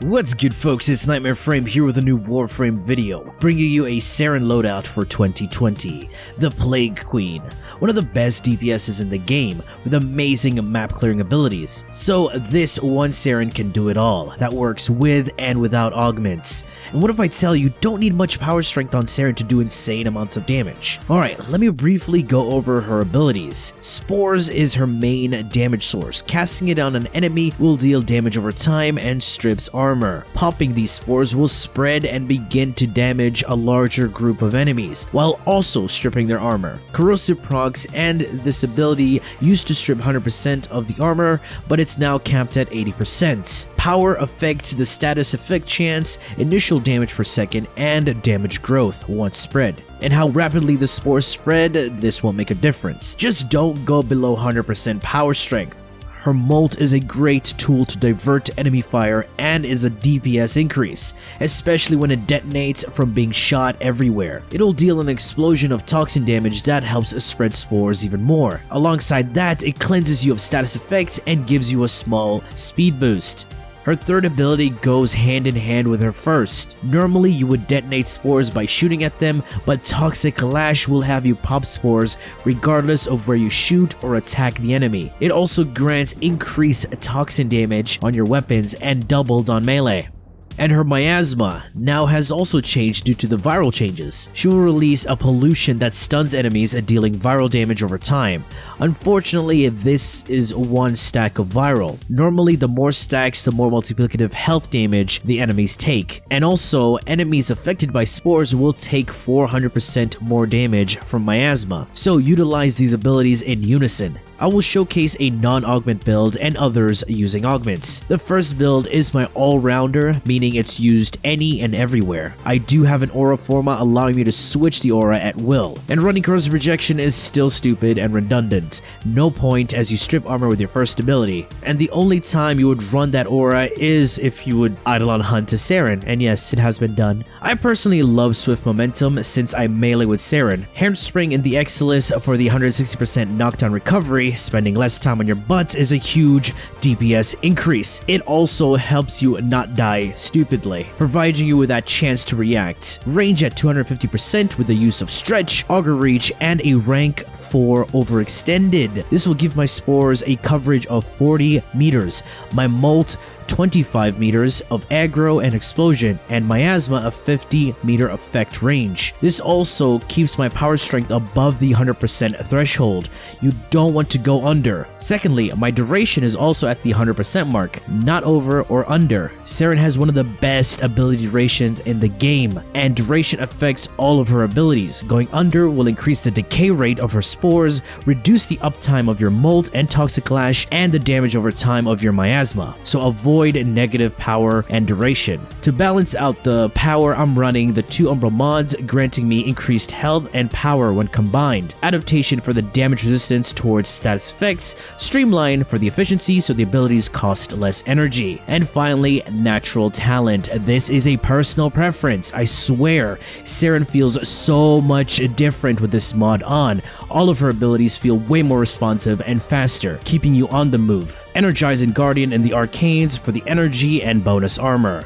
What's good folks, it's KnightmareFrame here with a new Warframe video, bringing you a Saryn loadout for 2020, the Plague Queen, one of the best DPSs in the game, with amazing map clearing abilities. So this one Saryn can do it all, that works with and without augments. And what if I tell you don't need much power strength on Saryn to do insane amounts of damage? Alright, let me briefly go over her abilities. Spores is her main damage source. Casting it on an enemy will deal damage over time and strips armor. Popping these spores will spread and begin to damage a larger group of enemies, while also stripping their armor. Corrosive procs and this ability used to strip 100% of the armor, but it's now capped at 80%. Power affects the status effect chance, initial damage per second, and damage growth once spread. And how rapidly the spores spread, this won't make a difference. Just don't go below 100% power strength. Her molt is a great tool to divert enemy fire and is a DPS increase, especially when it detonates from being shot everywhere. It'll deal an explosion of toxin damage that helps spread spores even more. Alongside that, it cleanses you of status effects and gives you a small speed boost. Her third ability goes hand in hand with her first. Normally you would detonate spores by shooting at them, but Toxic Lash will have you pop spores regardless of where you shoot or attack the enemy. It also grants increased toxin damage on your weapons and doubled on melee. And her miasma now has also changed due to the viral changes. She will release a pollution that stuns enemies, dealing viral damage over time. Unfortunately, this is one stack of viral. Normally, the more stacks, the more multiplicative health damage the enemies take. And also, enemies affected by spores will take 400% more damage from miasma. So utilize these abilities in unison. I will showcase a non-augment build and others using augments. The first build is my all-rounder, meaning it's used any and everywhere. I do have an aura forma allowing me to switch the aura at will. And running corrosive rejection is still stupid and redundant. No point, as you strip armor with your first ability. And the only time you would run that aura is if you would EIDOLON hunt to Saryn, and yes, it has been done. I personally love swift momentum since I melee with Saryn. Handspring in the Exilus for the 160% knockdown recovery. Spending less time on your butt is a huge DPS increase. It also helps you not die stupidly, providing you with that chance to react. Range at 250% with the use of stretch, auger reach, and a rank 4 overextended. This will give my spores a coverage of 40 meters, my molt 25 meters of aggro and explosion, and miasma a 50 meter effect range. This also keeps my power strength above the 100% threshold. You don't want to go under. Secondly, my duration is also at the 100% mark, not over or under. Saryn has one of the best ability durations in the game, and duration affects all of her abilities. Going under will increase the decay rate of her spores, reduce the uptime of your molt and Toxic Lash, and the damage over time of your miasma. So avoid negative power and duration. To balance out the power, I'm running the 2 Umbral mods, granting me increased health and power when combined. Adaptation for the damage resistance towards status effects, Streamline for the efficiency so the abilities cost less energy. And finally, natural talent. This is a personal preference. I swear, Saryn feels so much different with this mod on. All of her abilities feel way more responsive and faster, keeping you on the move. Energizing Guardian in the Arcanes for the energy and bonus armor.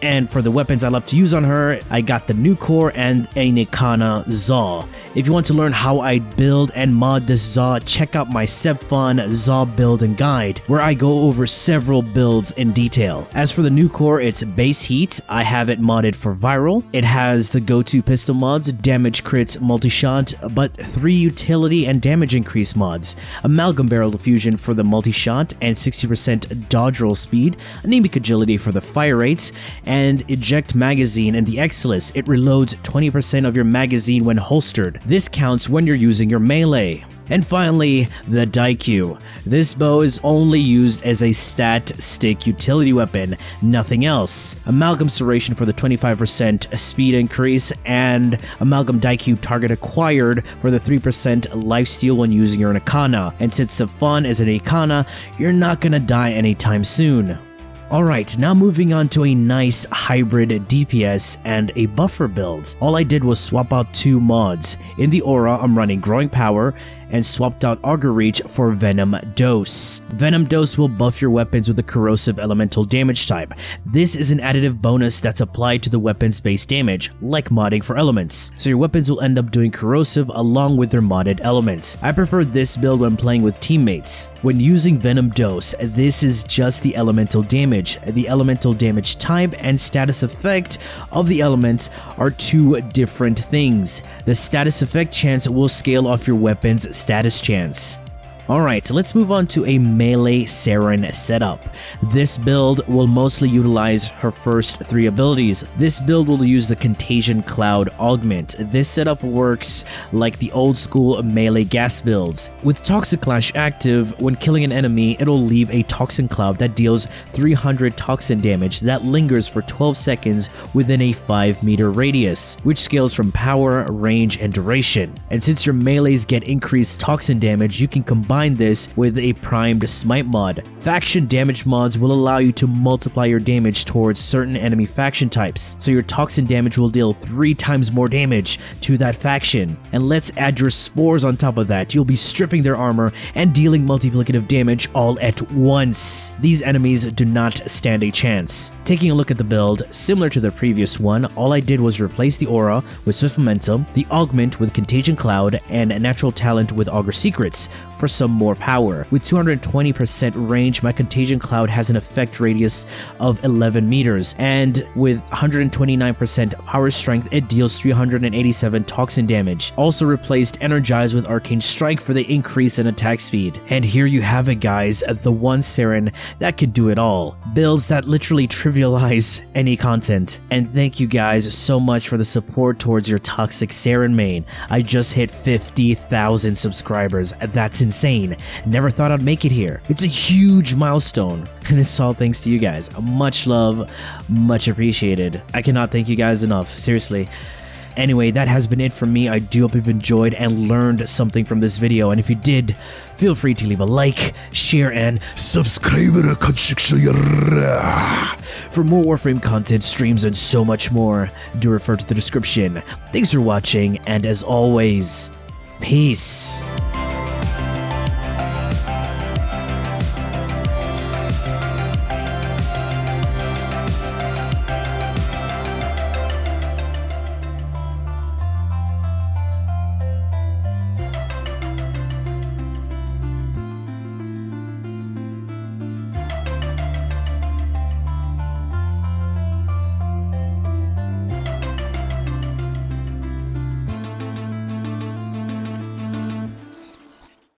And for the weapons I love to use on her, I got the new core and a Nikana Zaw. If you want to learn how I build and mod this Zaw, check out my Sepfon Zaw build and guide, where I go over several builds in detail. As for the new core, it's base heat. I have it modded for viral. It has the go-to pistol mods, damage crits, multi-shot, but 3 utility and damage increase mods. Amalgam barrel diffusion for the multi-shot and 60% dodge roll speed, anemic agility for the fire rates, and eject magazine in the Exilus. It reloads 20% of your magazine when holstered. This counts when you're using your melee. And finally, the Daikyu. This bow is only used as a stat stick utility weapon, nothing else. Amalgam Serration for the 25% speed increase, and Amalgam Daikyu target acquired for the 3% lifesteal when using your Nikana. And since Sepfon is an Nikana, you're not gonna die anytime soon. Alright, now moving on to a nice hybrid DPS and a buffer build. All I did was swap out 2 mods. In the aura, I'm running Growing Power, and swapped out Auger Reach for Venom Dose. Venom Dose will buff your weapons with a corrosive elemental damage type. This is an additive bonus that's applied to the weapon's base damage, like modding for elements, so your weapons will end up doing corrosive along with their modded elements. I prefer this build when playing with teammates. When using Venom Dose, this is just the elemental damage. The elemental damage type and status effect of the element are two different things. The status effect chance will scale off your weapon's status chance. Alright, so let's move on to a melee Saryn setup. This build will mostly utilize her first three abilities. This build will use the Contagion Cloud Augment. This setup works like the old school melee gas builds. With Toxic Clash active, when killing an enemy, it'll leave a toxin cloud that deals 300 toxin damage that lingers for 12 seconds within a 5-meter radius, which scales from power, range, and duration. And since your melees get increased toxin damage, you can combine this with a primed smite mod. Faction damage mods will allow you to multiply your damage towards certain enemy faction types, so your toxin damage will deal 3 times more damage to that faction. And let's add your spores on top of that. You'll be stripping their armor and dealing multiplicative damage all at once. These enemies do not stand a chance. Taking a look at the build, similar to the previous one, all I did was replace the aura with Swift Momentum, the augment with Contagion Cloud, and a natural talent with Augur Secrets for some more power. With 220% range, my Contagion Cloud has an effect radius of 11 meters, and with 129% power strength, it deals 387 toxin damage. Also replaced Energize with Arcane Strike for the increase in attack speed. And here you have it, guys, the one Saryn that can do it all. Builds that literally trivialize any content. And thank you guys so much for the support towards your Toxic Saryn main. I just hit 50,000 subscribers. That's insane. Never thought I'd make it here. It's a huge milestone, and it's all thanks to you guys. Much love, much appreciated. I cannot thank you guys enough, seriously. Anyway, that has been it from me. I do hope you've enjoyed and learned something from this video, and if you did, feel free to leave a like, share, and subscribe. For more Warframe content, streams, and so much more, do refer to the description. Thanks for watching, and as always, peace.